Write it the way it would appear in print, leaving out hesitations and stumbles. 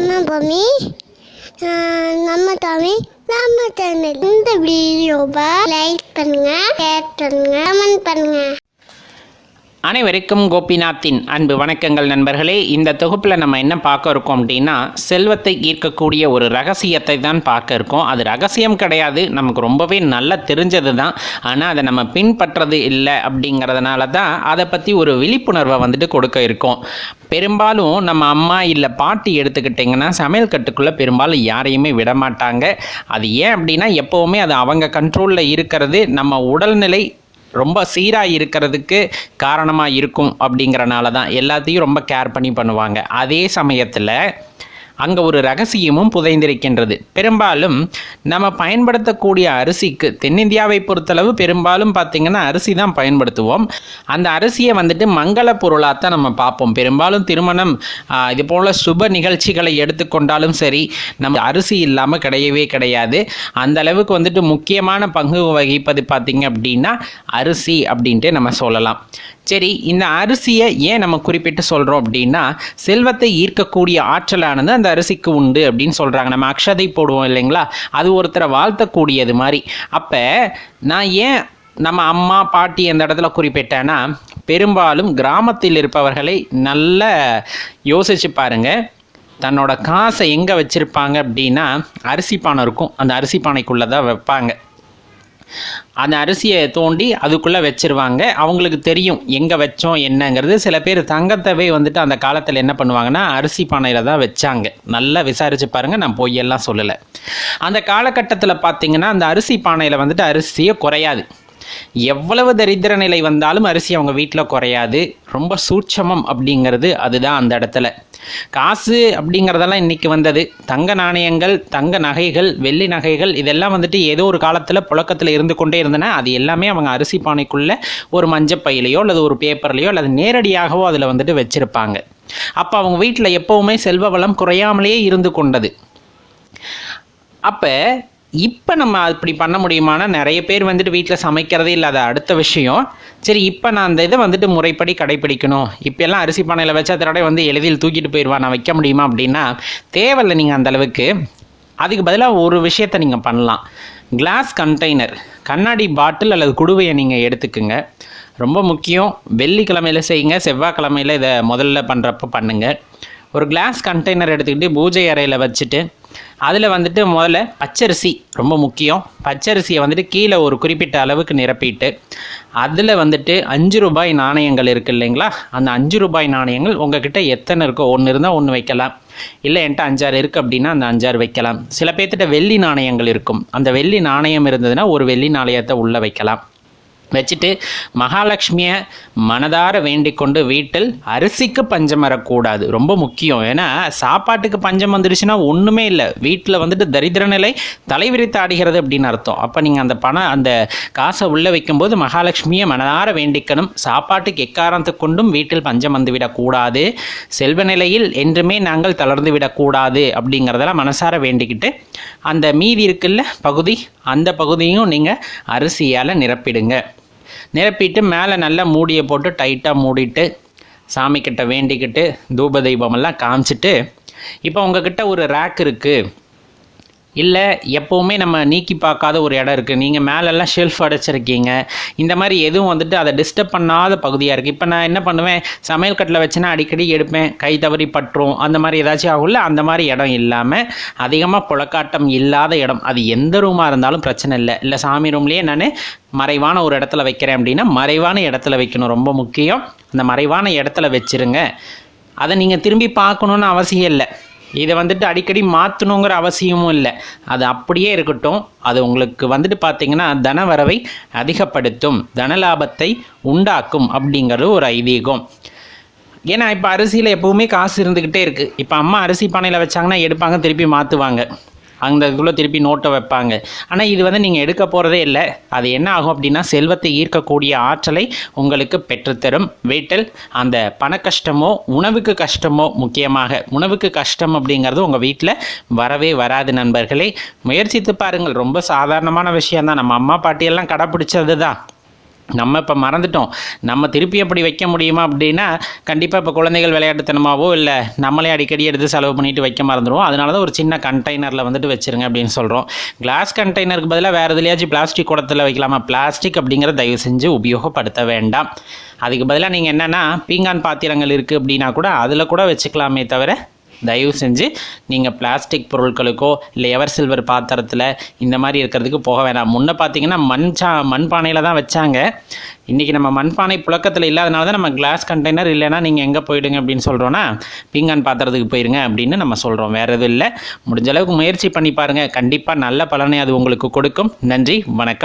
நம்ம பூமி நம்ம தமிழ் நம்ம சேனல். இந்த வீடியோவை லைக் பண்ணுங்க, ஷேர் பண்ணுங்க, கமெண்ட் பண்ணுங்க. அனைவருக்கும் கோபிநாத்தின் அன்பு வணக்கங்கள் நண்பர்களே. இந்த தொகுப்பில் நம்ம என்ன பார்க்க இருக்கோம் அப்படின்னா, செல்வத்தை ஈர்க்கக்கூடிய ஒரு ரகசியத்தை தான் பார்க்க இருக்கோம். அது ரகசியம் கிடையாது, நமக்கு ரொம்பவே நல்லா தெரிஞ்சது தான். ஆனால் அதை நம்ம பின்பற்றது இல்லை அப்படிங்கிறதுனால தான் அதை பற்றி ஒரு விழிப்புணர்வை கொடுக்க இருக்கோம். பெரும்பாலும் நம்ம அம்மா இல்லை பாட்டி எடுத்துக்கிட்டிங்கன்னா சமையல் கட்டுக்குள்ளே பெரும்பாலும் யாரையுமே விடமாட்டாங்க. அது ஏன் அப்படின்னா, எப்போவுமே அது அவங்க கண்ட்ரோலில் இருக்கிறது நம்ம உடல்நிலை ரொம்ப சீராக இருக்கிறதுக்கு காரணமாக இருக்கும் அப்படிங்கிறனால தான் எல்லாத்தையும் ரொம்ப கேர் பண்ணி பண்ணுவாங்க. அதே சமயத்தில் அங்கே ஒரு ரகசியமும் புதைந்திருக்கின்றது. பெரும்பாலும் நம்ம பயன்படுத்தக்கூடிய அரிசிக்கு, தென்னிந்தியாவை பொறுத்தளவு பெரும்பாலும் பார்த்திங்கன்னா அரிசி தான் பயன்படுத்துவோம். அந்த அரிசியை மங்கள பொருளாக தான் நம்ம பார்ப்போம். பெரும்பாலும் திருமணம் இது போல் சுப நிகழ்ச்சிகளை எடுத்துக்கொண்டாலும் சரி, நம்ம அரிசி இல்லாமல் கிடையவே கிடையாது. அந்த அளவுக்கு முக்கியமான பங்கு வகிப்பது பார்த்திங்க அப்படின்னா அரிசி அப்படின்ட்டு நம்ம சொல்லலாம். சரி, இந்த அரிசியை ஏன் நம்ம குறிப்பிட்டு சொல்கிறோம் அப்படின்னா, செல்வத்தை ஈர்க்கக்கூடிய ஆற்றலானது அந்த அரிசிக்கு உண்டு அப்படின்னு சொல்கிறாங்க. நம்ம அக்ஷதை போடுவோம் இல்லைங்களா, அது ஒருத்தரை வாழ்த்தக்கூடியது மாதிரி. அப்போ நான் ஏன் நம்ம அம்மா பாட்டி அந்த இடத்துல குறிப்பிட்டேன்னா, பெரும்பாலும் கிராமத்தில் இருப்பவர்களை நல்லா யோசிச்சு பாருங்கள். தன்னோட காசை எங்கே வச்சுருப்பாங்க அப்படின்னா, அரிசி பானை இருக்கும், அந்த அரிசி பானைக்குள்ளே தான் வைப்பாங்க. அந்த அரிசியை தோண்டி அதுக்குள்ளே வச்சுருவாங்க. அவங்களுக்கு தெரியும் எங்கே வச்சோம் என்னங்கிறது. சில பேர் தங்கத்தவே அந்த காலத்தில் என்ன பண்ணுவாங்கன்னா அரிசி பானையில் தான் வச்சாங்க. நல்லா விசாரித்து பாருங்கள், நான் பொய்யெல்லாம் சொல்லலை. அந்த காலகட்டத்தில் பார்த்திங்கன்னா அந்த அரிசி பானையில் அரிசியை குறையாது. எவ்வளவு தரித்திர நிலை வந்தாலும் அரிசி அவங்க வீட்டில் குறையாது. ரொம்ப சூட்சமம் அப்படிங்கிறது அதுதான் அந்த இடத்துல. காசு அப்படிங்கிறதெல்லாம் இன்றைக்கி வந்தது. தங்க நாணயங்கள், தங்க நகைகள், வெள்ளி நகைகள் இதெல்லாம் ஏதோ ஒரு காலத்தில் புழக்கத்தில் இருந்து கொண்டே இருந்தன. அது எல்லாமே அவங்க அரிசி பானைக்குள்ளே ஒரு மஞ்சப்பையிலையோ அல்லது ஒரு பேப்பர்லையோ அல்லது நேரடியாகவோ அதில் வச்சுருப்பாங்க. அப்போ அவங்க வீட்டில் எப்போவுமே செல்வ வளம் குறையாமலேயே இருந்து கொண்டது. அப்போ இப்போ நம்ம அப்படி பண்ண முடியுமானா, நிறைய பேர் வீட்டில் சமைக்கிறதே இல்லாத அடுத்த விஷயம். சரி, இப்போ நான் அந்த இதை முறைப்படி கடைப்பிடிக்கணும். இப்போல்லாம் அரிசி பானையில் வச்சா தடவை எளிதில் தூக்கிட்டு போயிடுவான், நான் வைக்க முடியுமா அப்படின்னா தேவையில்லை. நீங்கள் அந்தளவுக்கு அதுக்கு பதிலாக ஒரு விஷயத்தை நீங்கள் பண்ணலாம். கிளாஸ் கண்டெய்னர், கண்ணாடி பாட்டில் அல்லது குடுவையை நீங்கள் எடுத்துக்குங்க. ரொம்ப முக்கியம். வெள்ளிக்கிழமையில் செய்யுங்க, செவ்வாய்க்கிழமையில் இதை முதல்ல பண்ணுறப்ப பண்ணுங்கள். ஒரு கிளாஸ் கண்டெய்னர் எடுத்துக்கிட்டு பூஜை அறையில் வச்சுட்டு அதில் முதல்ல பச்சரிசி ரொம்ப முக்கியம். பச்சரிசியை கீழே ஒரு குறிப்பிட்ட அளவுக்கு நிரப்பிட்டு அதில் 5 ரூபாய் நாணயங்கள் இருக்குது இல்லைங்களா, அந்த 5 ரூபாய் நாணயங்கள் உங்ககிட்ட எத்தனை இருக்கோ, ஒன்று இருந்தால் ஒன்று வைக்கலாம், இல்லை என்கிட்ட 5-6 இருக்குது அப்படின்னா அந்த 5-6 வைக்கலாம். சில பேர்த்திட்ட வெள்ளி நாணயங்கள் இருக்கும், அந்த வெள்ளி நாணயம் இருந்ததுன்னா ஒரு வெள்ளி நாணயத்தை உள்ளே வைக்கலாம். வச்சுட்டு மகாலட்சுமியை மனதார வேண்டிக் கொண்டு வீட்டில் அரிசிக்கு பஞ்சம் வரக்கூடாது. ரொம்ப முக்கியம். ஏன்னா சாப்பாட்டுக்கு பஞ்சம் வந்துடுச்சுன்னா ஒன்றுமே இல்லை, வீட்டில் தரித்திர நிலை தலைவிரித்து ஆடுகிறது அப்படின்னு அர்த்தம். அப்போ நீங்கள் அந்த காசை உள்ளே வைக்கும்போது மகாலட்சுமியை மனதார வேண்டிக்கணும். சாப்பாட்டுக்கு எக்காரணத்தை கொண்டும் வீட்டில் பஞ்சம் வந்துவிடக்கூடாது, செல்வ நிலையில் என்றுமே நாங்கள் தளர்ந்து விடக்கூடாது அப்படிங்கிறதெல்லாம் மனசார வேண்டிக்கிட்டு அந்த மீதி இருக்குல்ல பகுதி, அந்த பகுதியும் நீங்கள் அரிசியால் நிரப்பிடுங்க. நிரப்பிட்டு மேலே நல்லா மூடியை போட்டு டைட்டாக மூடிட்டு சாமிக்கிட்ட வேண்டிக்கிட்டு தூப தெய்வமெல்லாம் காமிச்சிட்டு, இப்போ உங்ககிட்ட ஒரு ரேக் இருக்குது, இல்லை எப்போவுமே நம்ம நீக்கி பார்க்காத ஒரு இடம் இருக்குது, நீங்கள் மேலெல்லாம் ஷெல்ஃப் அடைச்சிருக்கீங்க, இந்த மாதிரி எதுவும் அதை டிஸ்டர்ப் பண்ணாத பகுதியாக இருக்குது. இப்போ நான் என்ன பண்ணுவேன், சமையல் கட்டில் வச்சுன்னா அடிக்கடி எடுப்பேன், கை தவறி பற்றும், அந்த மாதிரி ஏதாச்சும் ஆகும்ல, அந்த மாதிரி இடம் இல்லாமல் அதிகமாக புழக்காட்டம் இல்லாத இடம், அது எந்த ரூமாக இருந்தாலும் பிரச்சனை இல்லை. இல்லை சாமி ரூம்லேயே நான் மறைவான ஒரு இடத்துல வைக்கிறேன் அப்படின்னா மறைவான இடத்துல வைக்கணும், ரொம்ப முக்கியம். அந்த மறைவான இடத்துல வச்சுருங்க. அதை நீங்கள் திரும்பி பார்க்கணுன்னு அவசியம் இல்லை. இதை அடிக்கடி மாற்றணுங்கிற அவசியமும் இல்லை. அது அப்படியே இருக்கட்டும். அது உங்களுக்கு பார்த்திங்கன்னா தன வரவை அதிகப்படுத்தும், தன லாபத்தை உண்டாக்கும் அப்படிங்கிறது ஒரு ஐதீகம். ஏன்னா இப்போ அரிசியில் எப்போவுமே காசு இருந்துக்கிட்டே இருக்குது. இப்போ அம்மா அரிசி பானையில் வச்சாங்கன்னா எடுப்பாங்க, திருப்பி மாற்றுவாங்க, அந்த இதுக்குள்ளே திருப்பி நோட்டை வைப்பாங்க. ஆனால் இது நீங்கள் எடுக்க போகிறதே இல்லை. அது என்ன ஆகும் அப்படின்னா, செல்வத்தை ஈர்க்கக்கூடிய ஆற்றலை உங்களுக்கு பெற்றுத்தரும். வீட்டில் அந்த பண கஷ்டமோ உணவுக்கு கஷ்டமோ, முக்கியமாக உணவுக்கு கஷ்டம் அப்படிங்கிறது உங்கள் வீட்டில் வரவே வராது நண்பர்களே. முயற்சித்து பாருங்கள். ரொம்ப சாதாரணமான விஷயந்தான், நம்ம அம்மா பாட்டியெல்லாம் கடைப்பிடிச்சது தான். நம்ம இப்போ மறந்துட்டோம். நம்ம திருப்பி அப்படி வைக்க முடியுமா அப்படின்னா, கண்டிப்பாக இப்போ குழந்தைகள் விளையாட்டுத்தனமாவோ இல்லை நம்மளே அடிக்கடி எடுத்து செலவு பண்ணிட்டு வைக்க மறந்துடுவோம். அதனால தான் ஒரு சின்ன கண்டெய்னரில் வந்துட்டு வச்சுருங்க அப்படின்னு சொல்கிறோம். கிளாஸ் கண்டெய்னருக்கு பதிலாக வேறு எதுலையாச்சும் பிளாஸ்டிக் குடத்தில் வைக்கலாமா? பிளாஸ்டிக் அப்படிங்கிற தயவு செஞ்சு உபயோகப்படுத்த வேண்டாம். அதுக்கு பதிலாக நீங்கள் என்னென்னா பீங்கான் பாத்திரங்கள் இருக்குது அப்படின்னா கூட அதில் கூட வச்சுக்கலாமே தவிர, தயவு செஞ்சு நீங்கள் பிளாஸ்டிக் பொருட்களுக்கோ இல்லை எவர் சில்வர் பாத்திரத்தில் இந்த மாதிரி இருக்கிறதுக்கு போக வேண்டாம். முன்னே பார்த்தீங்கன்னா மண்பானையில் தான் வச்சாங்க. இன்றைக்கி நம்ம மண்பானை புழக்கத்தில் இல்லாதனால தான் நம்ம கிளாஸ் கண்டெய்னர் இல்லைன்னா நீங்கள் எங்கே போயிடுங்க அப்படின்னு சொல்கிறோன்னா பீங்கான் பாத்திரத்துக்கு போயிருங்க அப்படின்னு நம்ம சொல்கிறோம். வேறு எதுவும் இல்லை. முடிஞ்ச அளவுக்கு முயற்சி பண்ணி பாருங்கள். கண்டிப்பாக நல்ல பலனை அது உங்களுக்கு கொடுக்கும். நன்றி, வணக்கம்.